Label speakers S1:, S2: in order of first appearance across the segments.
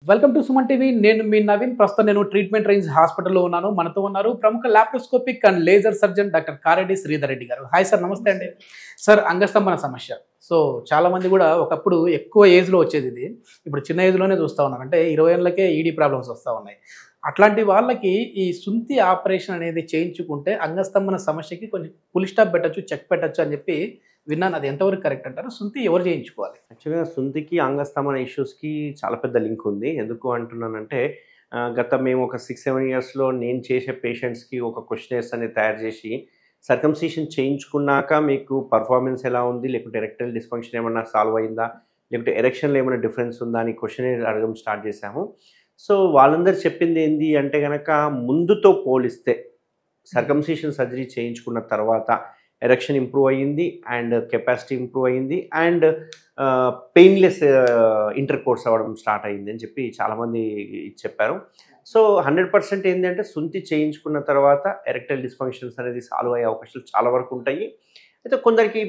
S1: Welcome to Suman TV. నేను మీ నవీన్. ప్రస్తుతం నేను ట్రీట్మెంట్ రేంజ్ హాస్పిటల్లో ఉన్నాను. మనతో ఉన్నారు ప్రముఖ laparoscopic and laser surgeon doctor Kareddy Sridhar Reddy గారు. హాయ్ సార్, నమస్తే అండి. సార్, అంగస్తంభన సమస్య చాలామంది కూడా ఒకప్పుడు ఎక్కువ ఏజ్లో వచ్చేది, ఇది ఇప్పుడు చిన్న ఏజ్లోనే చూస్తూ ఉన్నారు. అంటే 20 ఏళ్ళకే ఈడీ ప్రాబ్లమ్స్ వస్తూ ఉన్నాయి. అట్లాంటి వాళ్ళకి ఈ సుంతి ఆపరేషన్ అనేది చేయించుకుంటే అంగస్తంభన సమస్యకి కొంచెం ఫుల్ స్టాప్ పెట్టచ్చు, చెక్ పెట్టచ్చు అని చెప్పి విన్నాను. అది ఎంతవరకు కరెక్ట్ అంటారు? సుంతి ఎవరు చేయించుకోవాలి?
S2: యాక్చువల్‌గా సుంతికి, అంగస్తంభన ఇష్యూస్‌కి చాలా పెద్ద లింక్ ఉంది. ఎందుకు అంటున్నానంటే గత మేము ఒక 6, 7 ఇయర్స్‌లో నేను చేసే పేషెంట్స్‌కి ఒక క్వెషనైర్స్ అనేది తయారు చేసి, సర్కంసిషన్ చేయించుకున్నాక మీకు పర్ఫార్మెన్స్ ఎలా ఉంది, లేకుంటే ఎరెక్టైల్ డిస్‌ఫంక్షన్ ఏమన్నా సాల్వ్ అయిందా, లేకుంటే ఎరెక్షన్‌లో ఏమైనా డిఫరెన్స్ ఉందా అని క్వెషనైర్ అడగడం స్టార్ట్ చేశాము. సో వాళ్ళందరూ చెప్పింది ఏంది అంటే గనక, ముందుతో పోలిస్తే సర్కంసిషన్ సర్జరీ చేయించుకున్న తర్వాత ఎరెక్షన్ ఇంప్రూవ్ అయ్యింది, అండ్ కెపాసిటీ ఇంప్రూవ్ అయ్యింది, అండ్ పెయిన్లెస్ ఇంటర్ కోర్స్ అవ్వడం స్టార్ట్ అయ్యింది అని చెప్పి చాలామంది చెప్పారు. సో 100% ఏంటంటే సుంతి చేయించుకున్న తర్వాత ఎరెక్టైల్ డిస్ఫంక్షన్స్ అనేది సాల్వ్ అయ్యే అవకాశాలు చాలా వరకు ఉంటాయి. అయితే కొందరికి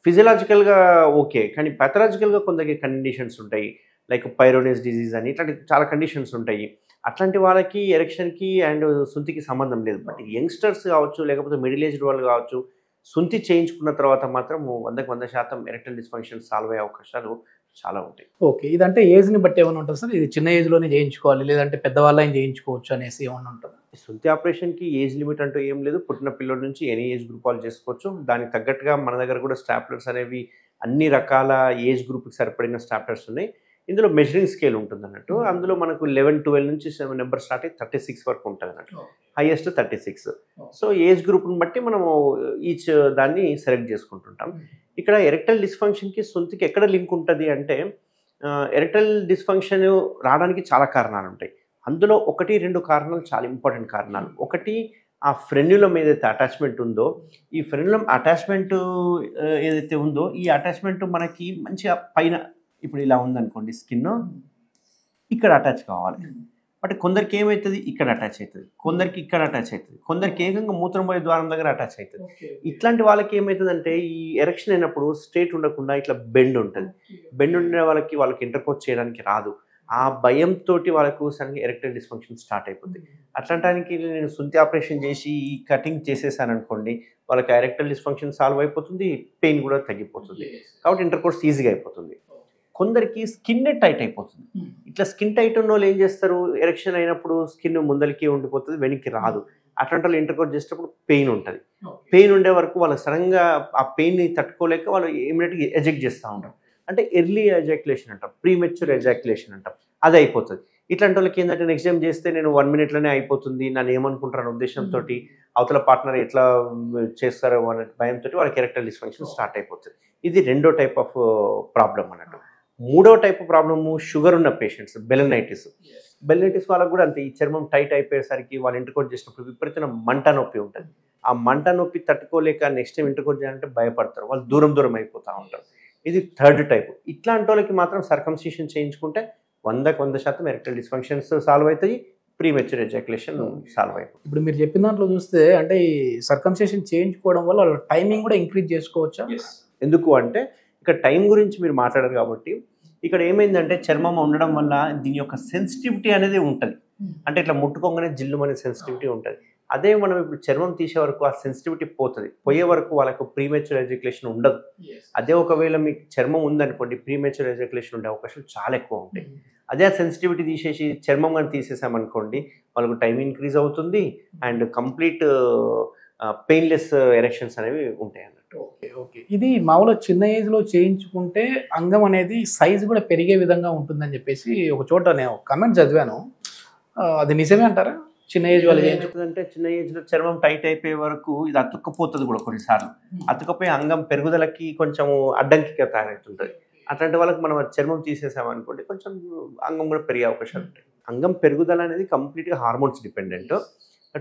S2: ఫిజియలాజికల్గా ఓకే, కానీ ప్యాథలాజికల్గా కొందరికి కండిషన్స్ ఉంటాయి. లైక్ పైరోనేస్ డిజీజ్ అని, ఇట్లాంటి చాలా కండిషన్స్ ఉంటాయి. అట్లాంటి వాళ్ళకి ఎరెక్షన్కి అండ్ సుంతికి సంబంధం లేదు. బట్ యంగ్స్టర్స్ కావచ్చు, లేకపోతే మిడిల్ ఏజ్డ్ వాళ్ళు కావచ్చు, సుంతి చేయించుకున్న తర్వాత మాత్రం 100% ఎరెక్టైల్ డిస్ఫంక్షన్ సాల్వ్ అయ్యే అవకాశాలు చాలా ఉంటాయి.
S1: ఓకే, ఇదంటే ఏజ్ని బట్టి ఏమైనా ఉంటుంది సార్? ఇది చిన్న ఏజ్లోనే చేయించుకోవాలి, లేదంటే పెద్దవాళ్ళని చేయించుకోవచ్చు అనేసి ఏమన్నా ఉంటుంది?
S2: సుంతి ఆపరేషన్కి ఏజ్ లిమిట్ అంటూ ఏం లేదు. పుట్టిన పిల్లల నుంచి ఎనీ ఏజ్ గ్రూప్ వాళ్ళు చేసుకోవచ్చు. దానికి తగ్గట్టుగా మన దగ్గర కూడా స్టాప్లర్స్ అనేవి అన్ని రకాల ఏజ్ గ్రూప్కి సరిపడిన స్టాప్లర్స్ ఉన్నాయి. ఇందులో మెజరింగ్ స్కేల్ ఉంటుంది అన్నట్టు. అందులో మనకు 11, 12 నుంచి 7 నెంబర్ స్టార్ట్ అయ్యి 36 వరకు ఉంటుంది అన్నట్టు. హైయెస్ట్ 36. సో ఏజ్ గ్రూప్ని బట్టి మనము ఈచ్ దాన్ని సెలెక్ట్ చేసుకుంటుంటాం. ఇక్కడ ఎరెక్టైల్ డిస్ఫంక్షన్కి సుంతికి ఎక్కడ లింక్ ఉంటుంది అంటే, ఎరెక్టైల్ డిస్ఫంక్షన్ రావడానికి చాలా కారణాలు ఉంటాయి. అందులో 1, 2 కారణాలు చాలా ఇంపార్టెంట్ కారణాలు. ఒకటి, ఆ ఫ్రెన్యులం ఏదైతే అటాచ్మెంట్ ఉందో, ఈ ఫ్రెన్యులం అటాచ్మెంట్ ఏదైతే ఉందో, ఈ అటాచ్మెంట్ మనకి మంచిగా పైన ఇప్పుడు ఇలా ఉందనుకోండి, స్కిన్ ఇక్కడ అటాచ్ కావాలి. బట్ కొందరికి ఏమవుతుంది, ఇక్కడ అటాచ్ అవుతుంది, కొందరికి ఇక్కడ అటాచ్ అవుతుంది, కొందరికి ఏకంగా మూత్రం పోయే ద్వారం దగ్గర అటాచ్ అవుతుంది. ఇట్లాంటి వాళ్ళకి ఏమవుతుందంటే, ఈ ఎరెక్షన్ అయినప్పుడు స్ట్రేట్ ఉండకుండా ఇట్లా బెండ్ ఉంటుంది. బెండ్ ఉండే వాళ్ళకి ఇంటర్కోర్స్ చేయడానికి రాదు. ఆ భయంతో వాళ్ళకు సడన్గా ఎరెక్టైల్ డిస్ఫంక్షన్ స్టార్ట్ అయిపోతుంది. అట్లాంటానికి నేను సుంతి ఆపరేషన్ చేసి ఈ కటింగ్ చేసేసాను అనుకోండి, వాళ్ళకి ఎరెక్టైల్ డిస్ఫంక్షన్ సాల్వ్ అయిపోతుంది, పెయిన్ కూడా తగ్గిపోతుంది. కాబట్టి ఇంటర్కోర్స్ ఈజీగా అయిపోతుంది. కొందరికి స్కిన్ టైట్ అయిపోతుంది. ఇట్లా స్కిన్ టైట్ ఉన్న వాళ్ళు ఏం చేస్తారు, ఎరెక్షన్ అయినప్పుడు స్కిన్ ముందరికి ఉండిపోతుంది, వెనక్కి రాదు. అట్లాంటి వాళ్ళు ఇంటర్కోర్స్ చేసేటప్పుడు పెయిన్ ఉంటుంది. పెయిన్ ఉండే వరకు వాళ్ళు సడన్గా ఆ పెయిన్ని తట్టుకోలేక వాళ్ళు ఇమీడియట్గా ఎజెక్ట్ చేస్తూ ఉంటారు. అంటే ఎర్లీ ఎజాక్యులేషన్ అంటాం, ప్రీమెచ్యూర్ ఎజాక్యులేషన్ అంటాం, అది అయిపోతుంది. ఇట్లాంటి వాళ్ళకి ఏంటంటే, నెక్స్ట్ టైం చేస్తే నేను 1 minute అయిపోతుంది, నన్ను ఏమనుకుంటారు ఉద్దేశంతో, అవతల పార్ట్నర్ ఎట్లా చేస్తారో అనే భయంతో వాళ్ళకి ఎరెక్టైల్ డిస్ఫంక్షన్ స్టార్ట్ అయిపోతుంది. ఇది రెండో టైప్ ఆఫ్ ప్రాబ్లం అన్నట్టు. మూడో టైప్ ప్రాబ్లము, షుగర్ ఉన్న పేషెంట్స్, బెలనైటిస్. బెలనైటిస్ వాళ్ళకు కూడా అంతే. ఈ చర్మం టైట్ అయిపోయేసరికి వాళ్ళు ఇంటర్కోర్స్ చేసినప్పుడు విపరీతమైన మంట నొప్పి ఉంటుంది. ఆ మంట నొప్పి తట్టుకోలేక నెక్స్ట్ టైం ఇంటర్కోర్స్ చేయాలంటే భయపడతారు, వాళ్ళు దూరం అయిపోతూ ఉంటారు. ఇది థర్డ్ టైప్. ఇట్లాంటి వాళ్ళకి మాత్రం సర్కంసిషన్ చేయించుకుంటే 100% ఎరెక్టైల్ డిస్ఫంక్షన్స్ సాల్వ్ అవుతాయి, ప్రీమెచ్యూర్ ఎజాక్యులేషన్ సాల్వ్ అయిపోతుంది.
S1: ఇప్పుడు మీరు చెప్పిన దాంట్లో చూస్తే, అంటే ఈ సర్కంసిషన్ చేయించుకోవడం వల్ల వాళ్ళ టైమింగ్ కూడా ఇంక్రీజ్ చేసుకోవచ్చా?
S2: ఎందుకు అంటే, ఇక్కడ టైం గురించి మీరు మాట్లాడారు కాబట్టి, ఇక్కడ ఏమైందంటే చర్మం ఉండడం వల్ల దీని యొక్క సెన్సిటివిటీ అనేది ఉంటుంది. అంటే ఇట్లా ముట్టుకోగానే జిల్లుమనే సెన్సిటివిటీ ఉంటుంది. అదే మనం ఇప్పుడు చర్మం తీసే వరకు ఆ సెన్సిటివిటీ పోతుంది. పోయే వరకు వాళ్ళకు ప్రీమెచ్యూర్ ఎజాక్యులేషన్ ఉండదు. అదే ఒకవేళ మీకు చర్మం ఉందనుకోండి, ప్రీమెచ్యూర్ ఎజాక్యులేషన్ ఉండే అవకాశాలు చాలా ఎక్కువ ఉంటాయి. అదే ఆ సెన్సిటివిటీ తీసేసి చర్మం కానీ తీసేసామనుకోండి, వాళ్ళకు టైం ఇంక్రీజ్ అవుతుంది, అండ్ కంప్లీట్ పెయిన్లెస్ ఎరెక్షన్స్ అనేవి ఉంటాయి అన్నట్టు.
S1: ఓకే, ఇది మామూలుగా చిన్న ఏజ్లో చేయించుకుంటే అంగం అనేది సైజు కూడా పెరిగే విధంగా ఉంటుందని చెప్పేసి ఒక చోట నేను కమెంట్ చదివాను. అది నిజమే అంటారా? చిన్న ఏజ్ వాళ్ళు
S2: అంటే చిన్న ఏజ్లో చర్మం టైట్ అయిపోయే వరకు ఇది అతుక్కపోతుంది కూడా కొన్నిసార్లు. అతుక్కపోయి అంగం పెరుగుదలకి కొంచెం అడ్డంకిగా తయారవుతుంటుంది. అట్లాంటి వాళ్ళకి మనం చర్మం తీసేసామనుకోండి, కొంచెం అంగం కూడా పెరిగే అవకాశాలు ఉంటాయి. అంగం పెరుగుదల అనేది కంప్లీట్గా హార్మోన్స్ డిపెండెంట్.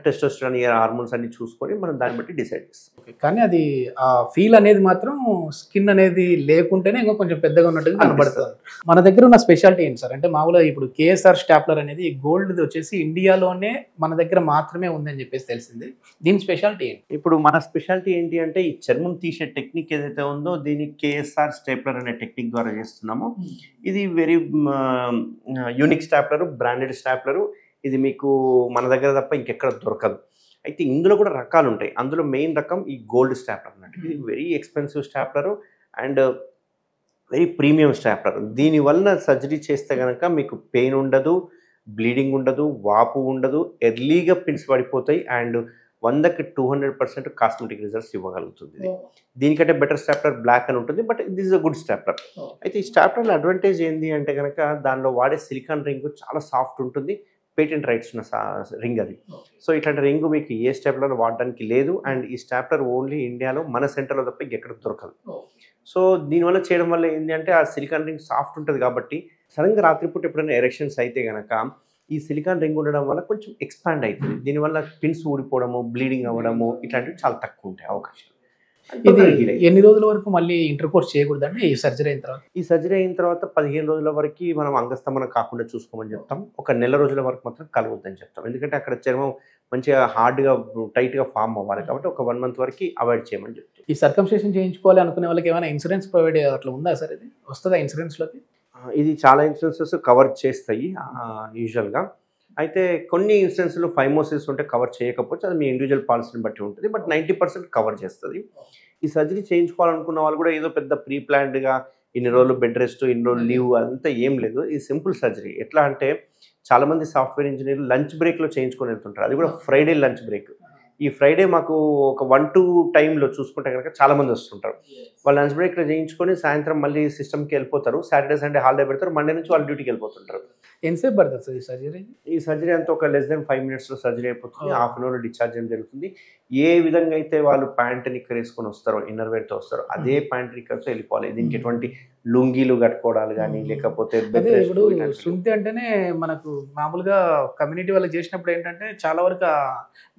S2: టెస్టోస్టెరాన్ హార్మోన్స్ అన్ని చూసుకొని మనం దాన్ని బట్టి డిసైడ్ చేస్తాం.
S1: కానీ అది ఆ ఫీల్ అనేది మాత్రం స్కిన్ అనేది లేకుంటేనే ఇంకా కొంచెం పెద్దగా ఉన్నట్టుగా కనబడుతుంది. మన దగ్గర ఉన్న స్పెషాలిటీ ఏంటి సార్? అంటే మామూలుగా ఇప్పుడు కేఎస్ఆర్ స్టాప్లర్ అనేది గోల్డ్ వచ్చేసి ఇండియాలోనే మన దగ్గర మాత్రమే ఉందని చెప్పేసి తెలిసింది. దీని స్పెషాలిటీ ఏంటి?
S2: ఇప్పుడు మన స్పెషాలిటీ ఏంటి అంటే ఈ చర్మం తీసే టెక్నిక్ ఏదైతే ఉందో దీన్ని కేఎస్ఆర్ స్టేప్లర్ అనే టెక్నిక్ ద్వారా చేస్తున్నాము. ఇది వెరీ యూనిక్ స్టాప్లర్, బ్రాండెడ్ స్టాప్లరు. ఇది మీకు మన దగ్గర తప్ప ఇంకెక్కడ దొరకదు. అయితే ఇందులో కూడా రకాలు ఉంటాయి. అందులో మెయిన్ రకం ఈ గోల్డ్ స్టాప్లర్ అన్నట్టు. ఇది very expensive stapler and very premium stapler. దీనివల్ల సర్జరీ చేస్తే కనుక మీకు పెయిన్ ఉండదు, బ్లీడింగ్ ఉండదు, వాపు ఉండదు, ఎర్లీగా పిన్స్ పడిపోతాయి అండ్ 100కి 200% కాస్మెటిక్ రిజల్ట్స్ ఇవ్వగలుగుతుంది. దీనికంటే బెటర్ స్టాప్లర్ బ్లాక్ అని ఉంటుంది, but this is a good stapler. అయితే ఈ స్టాప్లర్ అడ్వాంటేజ్ ఏంటి అంటే కనుక దానిలో వాడే సిలికాన్ రింగ్ చాలా సాఫ్ట్ ఉంటుంది. పేటెంట్ రైట్స్ ఉన్న రింగ్ అది. సో ఇట్లాంటి రింగ్ మీకు ఏ స్టాప్లర్ వాడడానికి లేదు అండ్ ఈ స్టాప్లర్ ఓన్లీ ఇండియాలో మన సెంటర్లో తప్ప ఇంకెక్కడ దొరకదు. సో దీనివల్ల చేయడం వల్ల ఏంటి అంటే ఆ సిలికాన్ రింగ్ సాఫ్ట్ ఉంటుంది కాబట్టి సడన్గా రాత్రిపూట ఎప్పుడైనా ఎరెక్షన్స్ అయితే కనుక ఈ సిలికాన్ రింగ్ ఉండడం వల్ల కొంచెం ఎక్స్పాండ్ అవుతుంది. దీనివల్ల పిన్స్ ఊడిపోవడము, బ్లీడింగ్ అవ్వడము ఇట్లాంటివి చాలా తక్కువ ఉంటాయి అవకాశాలు.
S1: ఇది ఎన్ని రోజుల వరకు మళ్ళీ ఇంటర్కోర్స్ చేయకూడదండి ఈ సర్జరీ అయిన తర్వాత?
S2: ఈ సర్జరీ అయిన తర్వాత 15 రోజుల వరకు మనం అంగస్తంభనం కాకుండా చూసుకోమని చెప్తాం. ఒక నెల రోజుల వరకు మాత్రం కలవద్దని చెప్తాం. ఎందుకంటే అక్కడ చర్మం మంచిగా హార్డ్గా టైట్గా ఫామ్ అవ్వాలి కాబట్టి ఒక 1 month వరకు అవాయిడ్ చేయమని చెప్తాం.
S1: ఈ సర్కంసేషన్ చేయించుకోవాలి అనుకునే వాళ్ళకి ఏమైనా ఇన్సూరెన్స్ ప్రొవైడ్ అట్లా ఉందా సార్? ఇది వస్తుందా ఇన్సూరెన్స్లోకి?
S2: ఇది చాలా ఇన్సూరెన్సెస్ కవర్ చేస్తాయి యూజువల్గా. అయితే కొన్ని ఇన్సూరెన్స్లో ఫైమోసిస్ ఉంటే కవర్ చేయకపోవచ్చు, అది మీ ఇండివిజువల్ పాలసీని బట్టి ఉంటుంది. బట్ 90% కవర్ చేస్తుంది. ఈ సర్జరీ చేయించుకోవాలనుకున్న వాళ్ళు కూడా ఏదో పెద్ద ప్రీ ప్లాన్డ్గా ఇన్ని రోజులు బెడ్ రెస్ట్, ఇన్ని రోజులు లీవ్ అదంతా ఏం లేదు. ఇది సింపుల్ సర్జరీ. ఎట్లా అంటే చాలామంది సాఫ్ట్వేర్ ఇంజనీర్లు లంచ్ బ్రేక్లో చేయించుకొని వెళ్తుంటారు. అది కూడా ఫ్రైడే లంచ్ బ్రేక్. ఈ ఫ్రైడే మాకు ఒక 1-2 టైంలో చూసుకుంటే కనుక చాలామంది వస్తుంటారు. వాళ్ళు లంచ్ బ్రేక్లో చేయించుకొని సాయంత్రం మళ్ళీ సిస్టమ్కి వెళ్ళిపోతారు. సాటర్డే సండే హాలిడే పెడతారు. మండే నుంచి వాళ్ళు డ్యూటీకి వెళ్ళిపోతుంటారు.
S1: ఎంతసేపు పడుతుంది సార్ ఈ సర్జరీ?
S2: ఈ సర్జరీ అంతా ఒక less than 5 minutesలో సర్జరీ అయిపోతుంది. హాఫ్ అన్ అవర్లో డిశ్చార్జ్ చేయడం జరుగుతుంది. ఏ విధంగా అయితే వాళ్ళు ప్యాంట్ నిక్కర్ వేసుకొని వస్తారో, ఇన్నర్ వేర్తో వస్తారో అదే ప్యాంట్ నిక్కర్తో వెళ్ళిపోవాలి. దీనికి ఎటువంటి లుంగీలు కట్టుకోవడాలు కానీ లేకపోతే
S1: ఇప్పుడు శృంతి అంటేనే మనకు మామూలుగా కమ్యూనిటీ వాళ్ళకి చేసినప్పుడు ఏంటంటే చాలా వరకు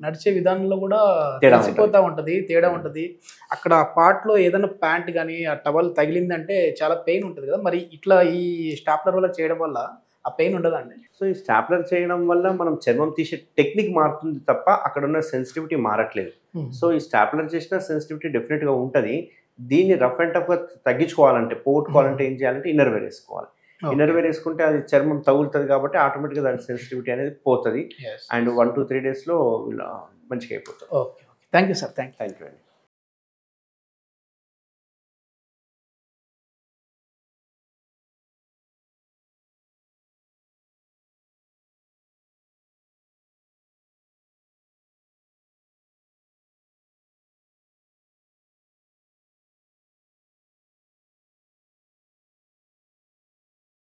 S1: నడిచే విధానంలో కూడా తెలిసిపోతూ ఉంటుంది, తేడా ఉంటుంది. అక్కడ పార్ట్లో ఏదైనా ప్యాంట్ కానీ ఆ టవల్ తగిలిందంటే చాలా పెయిన్ ఉంటుంది కదా. మరి ఇట్లా ఈ స్టాప్లర్ వల్ల చేయడం వల్ల ఆ పెయిన్ ఉండదండి? సో
S2: ఈ స్టాప్లర్ చేయడం వల్ల మనం చర్మం తీసే టెక్నిక్ మారుతుంది తప్ప అక్కడ ఉన్న సెన్సిటివిటీ మారట్లేదు. సో ఈ స్టాప్లర్ చేసిన సెన్సిటివిటీ డెఫినెట్గా ఉంటుంది. దీన్ని రఫ్ అండ్ టఫ్గా తగ్గించుకోవాలంటే, పోగొట్టుకోవాలంటే ఏం చేయాలంటే ఇన్నర్ వేర్ వేసుకోవాలి. ఇన్నర్ వేర్ వేసుకుంటే అది చర్మం తగులుతుంది కాబట్టి ఆటోమేటిక్గా దాని సెన్సిటివిటీ అనేది పోతుంది అండ్ 1 to 3 daysలో మంచిగా అయిపోతుంది.
S1: Okay, thank you sir. Thank you
S2: అండి.